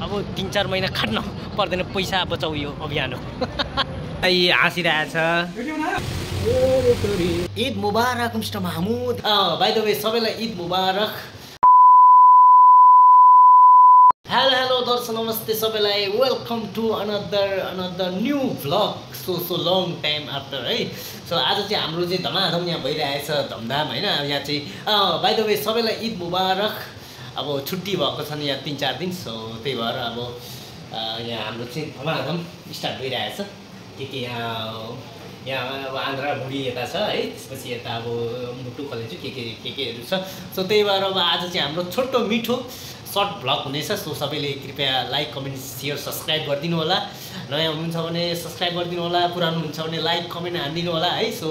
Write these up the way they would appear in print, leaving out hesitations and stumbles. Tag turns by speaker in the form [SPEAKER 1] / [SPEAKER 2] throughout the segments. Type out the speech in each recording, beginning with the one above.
[SPEAKER 1] अब 3-4 महिना खाट्न पर्दैन पैसा बचाउ यो अभियान हो हाँसिरहेछ ईद मुबारक mister Mahmud by the way सबैलाई ईद मुबारक हेलो दर्शक नमस्ते सबैलाई welcome to another new vlog so long time after है सो आज चाहिँ हाम्रो चाहिँ धमाधम यहाँ भइरहेछ धमधाम हैन यहाँ चाहिँ बाइ द वे सबैलाई ईद मुबारक अब छुट्टी भएको छ नि यहाँ 3-4 दिन सो त्यही भएर अब यहाँ हाम्रो चाहिँ धमाधम स्टार्ट भइरहेछ के यहाँ अब आन्ध्रा भुडी यता छ है त्यसपछि यता अब मुटु कलेज केहरू छ सो त्यही भएर अब आज चाहिँ हाम्रो छोटो मिठो सर्ट भ्लग हुनेछ सो सबैले कृपया लाइक कमेन्ट सेयर सब्सक्राइब गरिदिनु होला नयाँ हुनुहुन्छ भने सब्सक्राइब गरिदिनु होला पुरानो हुनुहुन्छ भने लाइक कमेन्ट हानिदिनु होला है सो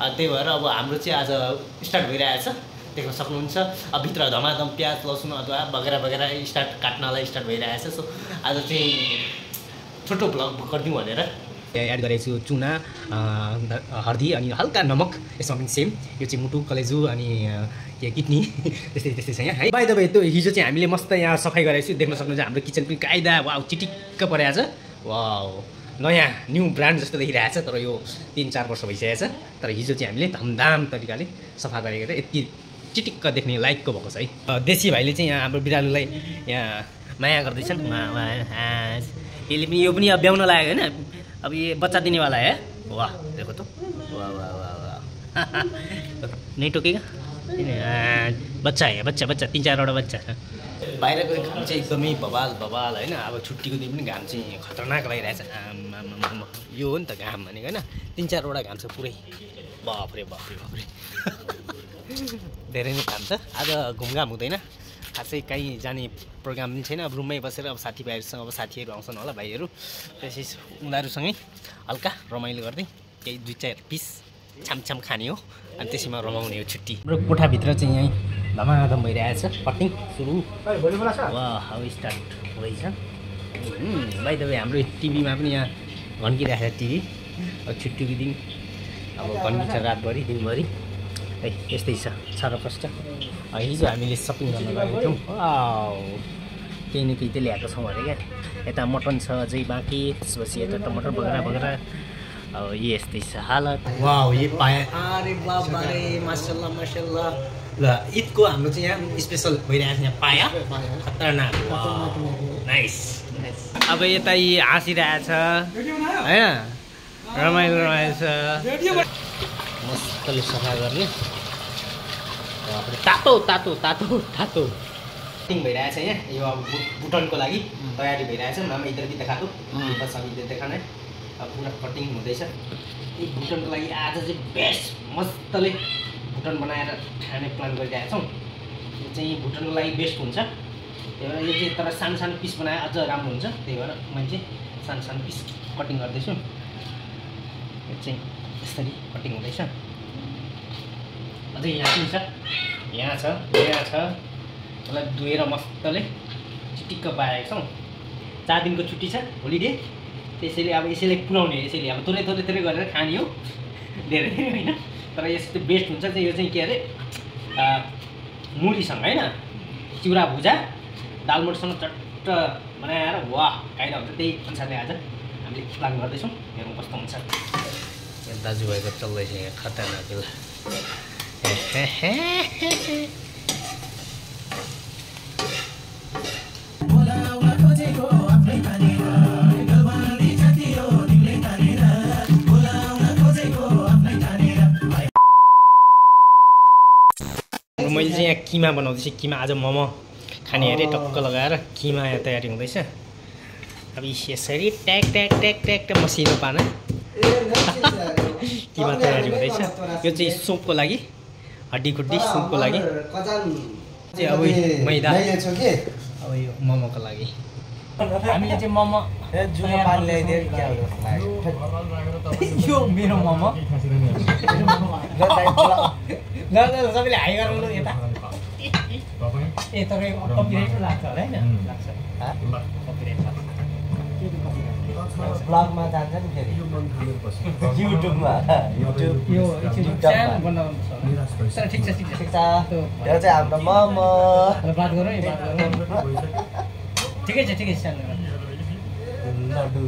[SPEAKER 1] त्यही भएर अब हाम्रो चाहिँ आज स्टार्ट भइरहेछ देख्न सक्नुहुन्छ अब भित्र धमाधम प्याज लसुन अदुवा वगैरा स्टार्ट काट्नलाई स्टार्ट भइरहेछ सो आज चाहिँ छोटो भ्लग गरिदिउँ भनेर एड गरेको छु चुना हर्दी अनि हल्का नमक यसमा पनि सेम यो चाहिँ मुटु कलेजु अनि किडनी त्यस्तै छ यहाँ है बाइ द वे त्यो हिजो चाहिँ हामीले मस्त यहाँ सफाइ गरेको छु देख्न सक्नुहुन्छ हाम्रो किचन पनि कायदा वाउ चिटिक्क परेको छ वाउ नयाँ न्यू ब्रान्ड जस्तो देखिरहेको छ तर यो 3-4 वर्ष भइसकेको छ तर हिजो चाहिँ हामीले धमधाम तरिकाले सफा गरेको यति चिटिक्क देख्ने लाइकको भएको छ है देशी भाइले चाहिँ यहाँ हाम्रो बिरालुलाई यहाँ माया गर्दैछन् यसले पनि यो पनि अब ब्याउन लाग्यो होइन अब ये बच्चा देने वाला है वाह देखो तो वाह वाह वाह वाह नहीं टोकेगा बच्चा है बच्चा 3-4वटा बच्चा बाहिरको घाम चाहिँ एकदमै बबाल होइन अब छुट्टीको दिन पनि घाम चाहिँ खतरनाक लागिरहेछ यो हो नि त घाम भनेको होइन 3-4वटा घाम छ पुरै बाफ्रे धेरै नै घाम छ आज घुमघाम हुँदैन खासै कहीँ जाने प्रोग्राम पनि छैन अब रुममै बसेर अब साथीभाइहरूसँग अब साथीहरू आउँछन् होला भाइहरू त्यसै उनीहरूसँगै हल्का रमाइलो गर्दै केही 2-4 पिस छामछाम खाने हो अनि त्यसैमा रमाउने हो छुट्टी हाम्रो कोठाभित्र चाहिँ यहीँ धमाधम भइरहेछ कटिङ सुरु वाह अब स्टार्ट हुँदैछ बाइ द वे हाम्रो टिभीमा पनि यहाँ घन्किरहेको छ टिभी अब छुट्टीको दिन अब घन्किन्छ रातभरि दिनभरि है यस्तै छ साह्रो कष्ट हिजो हामीले सपिङ गर्न गएको थियौँ केही न केही त ल्याएको छौँ अरे क्या यता मटन छ अझै बाँकी त्यसपछि यता टमाटर वगैरा अब यस्तै छ हालत वाउ यो पाया अरे बाबा रे माशाल्लाह ल ईदको हाम्रो चाहिँ यहाँ स्पेसल भइरहेको छ यहाँ पाया खतरनाक नाइस अब यता यी हाँसिरहेछ होइन रमाइलो रहेछ मस्तले सफा गर्ने तातो भइरहेछ यहाँ यो अब बुटनको लागि तयारी भइरहेछ मामा इधर भी देखाएको बस अब इधर देखाना अब पुरा कटिङ हुँदैछ यो बुटनको लागि आज चाहिँ बेस्ट मस्तले बुटन बनाएर खाने प्लान गरिरहेछौँ यो चाहिँ बुटनको लागि बेस्ट हुन्छ त्यही भएर यो चाहिँ तर सानो पिस बनाए अझ राम्रो हुन्छ त्यही भएर मैले चाहिँ सानो पिस कटिङ गर्दैछु यो चाहिँ यसरी कटिङ हुँदैछ अझै यहाँ पनि छ यहाँ छ यसलाई धोएर मस्तले चिटिक्क पारेको छौँ 4 दिनको छुट्टी छ होलिडे त्यसैले अब यसैले पुऱ्याउने यसैले अब थोरै गरेर खाने हो धेरै होइन तर यस्तो बेस्ट हुन्छ चाहिँ यो चाहिँ के अरे मुलीसँग होइन चिउरा भुजा दालमोटसँग चट्ट बनाएर वाह कायदा हुन्छ त्यही अनुसारले आज हामीले प्लान गर्दैछौँ हेरौँ कस्तो हुन्छ दाजुभाइको चल्दैछ यहाँ खतरनाक मैले चाहिँ यहाँ किमा बनाउँदैछु किमा आज मोमो खाने अरे टक्क लगाएर किमा यहाँ तयारी हुँदैछ अब यसरी ट्याक मसिनो पाना किमा तयारी हुँदैछ यो चाहिँ सुपको लागि हड्डी खुड्डी सुपको लागि चाहिँ अब मैदा अब यो मोमोको लागि हामीले चाहिँ मोमो यो मेरो मोमो ल सबैले हाई गराउनु यता ए तपाईँ कपिराइट लाग्छ होला होइन लाग्छ कपिराइट लाग्छ
[SPEAKER 2] ब्लगमा जान्छ नि फेरि युट्युबमा यो
[SPEAKER 1] सानो बनाउनु छ ठिक छ यो
[SPEAKER 2] चाहिँ हाम्रो मोमो
[SPEAKER 1] बात गरौँ ठिकै छ सानो
[SPEAKER 2] लड्डु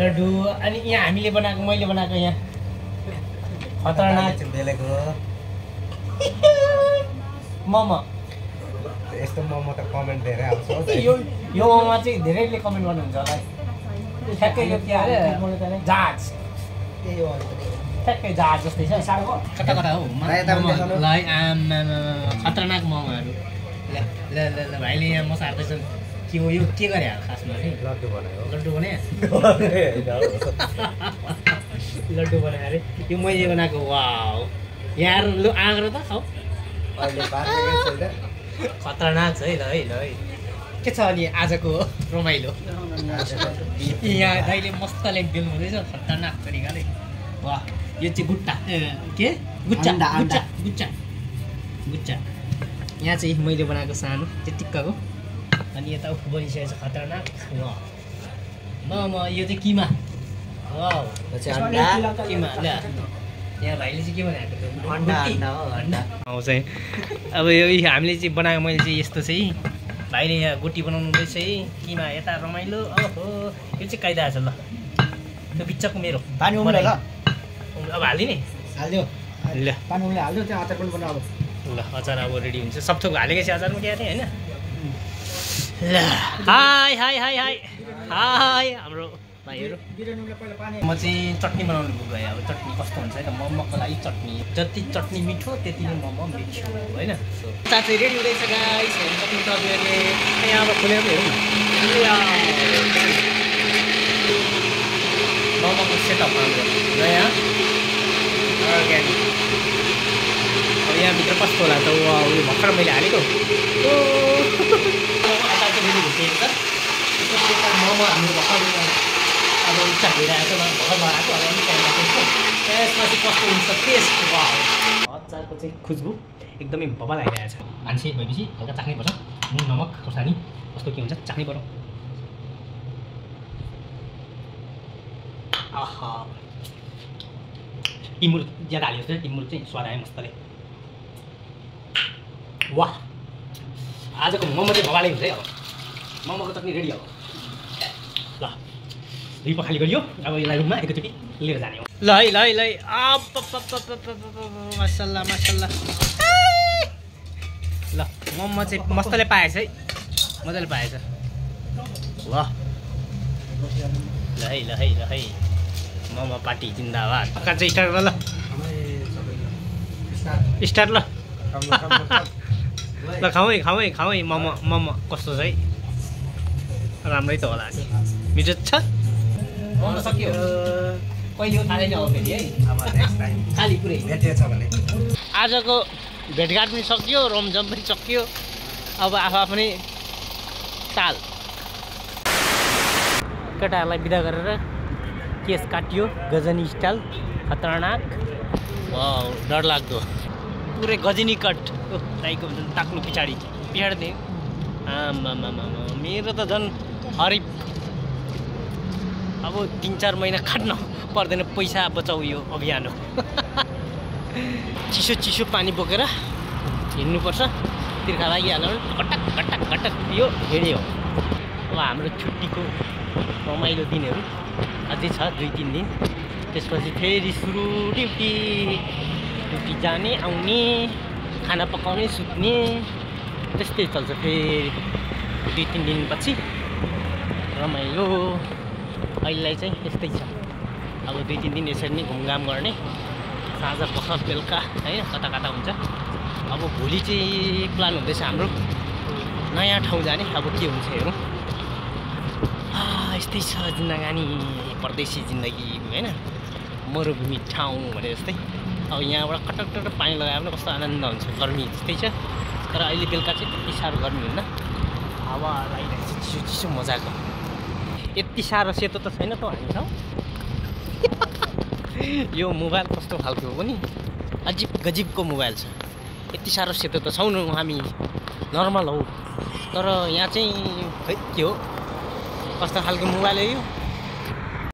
[SPEAKER 1] लड्डु अनि यहाँ हामीले बनाएको मैले बनाएको यहाँ खतरनाक
[SPEAKER 2] बेलेको
[SPEAKER 1] मोमो
[SPEAKER 2] यस्तो मोमो त कमेन्ट धेरै आउँछ
[SPEAKER 1] यो मोमोमा चाहिँ धेरैले कमेन्ट गर्नुहुन्छ होला ठ्याक्कै यो के अरे जहाज ठ्याक्कै जहाज जस्तै छ कता कता हो ल खतरनाक मोमोहरू ल भाइले यहाँ म सार्दैछन् के हो यो के गरे खासमा
[SPEAKER 2] लड्डु बनायो
[SPEAKER 1] लड्डु बनायो लड्डु बनायो अरे यो मैले बनाएको वाउ यहाँ लु आँग्रो त खाऊ
[SPEAKER 2] अहिले पार्केको छैन
[SPEAKER 1] खतरनाक छ है ल के छ अनि आजको रमाइलो यहाँ दाइले मस्त लेखिदिनु हुँदैछ खतरनाक तरिकाले वाह यो चाहिँ गुट्टा के गुच्चा गुच्चा गुच्चा गुच्चा यहाँ चाहिँ मैले बनाएको सानो त्यो टिक्काको अनि यता बनिसकेको छ खतरनाक म यो चाहिँ किमा वाउ किमा ल यहाँ भाइले चाहिँ के बनाएको चाहिँ अब यो हामीले चाहिँ बनाएको मैले चाहिँ यस्तो चाहिँ भाइले यहाँ गुटी बनाउनु हुँदैछ है किमा यता रमाइलो ओहो यो चाहिँ कायदा छ ल त्यो बिचको मेरो
[SPEAKER 2] पानी उम्ले ल
[SPEAKER 1] अब हालिदिने
[SPEAKER 2] हाल्दियो
[SPEAKER 1] ल
[SPEAKER 2] पानी उम्ले हाल्दियो त्यहाँ अचार पनि बनाऊ
[SPEAKER 1] ल अचार अब रेडी हुन्छ सब थोक हालेको चाहिँ अचारमा क्या थिएँ होइन ल high high high high high हाम्रो भाइहरू म चाहिँ चटनी बनाउनु गएँ अब चटनी कस्तो हुन्छ होइन मोमोको लागि चटनी जति चटनी मिठो त्यति नै मोमो मिठो होइन चाट चाहिँ रेडी हुँदैछ गाइस हेर्नु सक्नुहुन्छ तपाईँहरूले यहाँ अब खोलेर पनि हेरौँ न मोमोको सेटअप हाम्रो नयाँ अर्ग्यानिक अब यहाँभित्र कस्तो होला त यो भर्खर मैले हालेको अचार चाहिँ रेडी भइसकेको छ मोमो हाम्रो भर्खर अब इच्छा भइरहेको छ भर्खर लगाएको अब अलिक टाइम लाग्छ त्यसपछि कस्तो हुन्छ टेस्ट अचारको चाहिँ खुसबु एकदमै भवा लागिरहेको छ मान्छे भएपछि हल्का चाख्नै पर्छ नुन नमक खोर्सानी कस्तो के हुन्छ चाख्नै पर्यो आहा इमुर ज्यादा हाल्यो जस्तो इमुर चाहिँ स्वाद आयो मस्तले वाह आजको मोमो चाहिँ भवाले हुन्छ है अब मोमोको चटनी रेडी अब ल रिपो खाली गरियो अब यसलाई रुममा एकैचोटि लिएर जाने हो ल है मासल्ला मासल्ला ल मोमो चाहिँ मस्तले पाएछ है मजाले पाएछ वाह ल है मोमो पार्टी जिन्दाबाद कान्छ स्टार्ट ल स्टार्ट ल ल खाऊ है मोमो कस्तो छ है राम्रै त होला नि मिठो छ सक्यो कहिले खाँदै आऊ फेरि है खाली पुरै
[SPEAKER 2] भेटिएछ भने
[SPEAKER 1] आजको भेटघाट पनि सकियो रमझम पनि सकियो अब आफ्नै ताल केटाहरूलाई बिदा गरेर केस काटियो गजनी स्टाइल खतरनाक वाउ डरलाग्दो पुरै गजनी कट दाइको ताक्नु पछाडि आमा मेरो त झन् हरिप अब 3-4 महिना खाट्न पर्दैन पैसा बचाउ यो अभियान हो चिसो पानी बोकेर हिँड्नुपर्छ तिर्खा लागिहाल्यो घटक घटक घटक यो हिँड्यो अब हाम्रो छुट्टीको रमाइलो दिनहरू अझै छ 2-3 दिन त्यसपछि फेरि सुरु ड्युटी जाने आउने खाना पकाउने सुत्ने त्यस्तै चल्छ फेरि 2-3 दिनपछि रमाइलो अहिलेलाई चाहिँ यस्तै छ अब 2-3 दिन यसरी नै घुमघाम गर्ने साँझ पख बेलुका होइन कता हुन्छ अब भोलि चाहिँ प्लान हुँदैछ हाम्रो नयाँ ठाउँ जाने अब के हुन्छ हेरौँ यस्तै छ जिन्दगानी परदेशी जिन्दगी होइन मरुभूमि ठाउँ भने जस्तै अब यहाँबाट कटक पानी लगायो भने कस्तो आनन्द हुन्छ गर्मी जस्तै छ तर अहिले बेलुका चाहिँ त्यति साह्रो गर्मी हुन्न हावा लागिरहेको छ चिसो मजाको यति साह्रो सेतो त छैन त हामी ठाउँ यो मोबाइल कस्तो खालको हो नि अजिब गजिबको मोबाइल छ यति साह्रो सेतो त छौँ हामी नर्मल हौ तर यहाँ चाहिँ खै के हो कस्तो खालको मोबाइल हो यो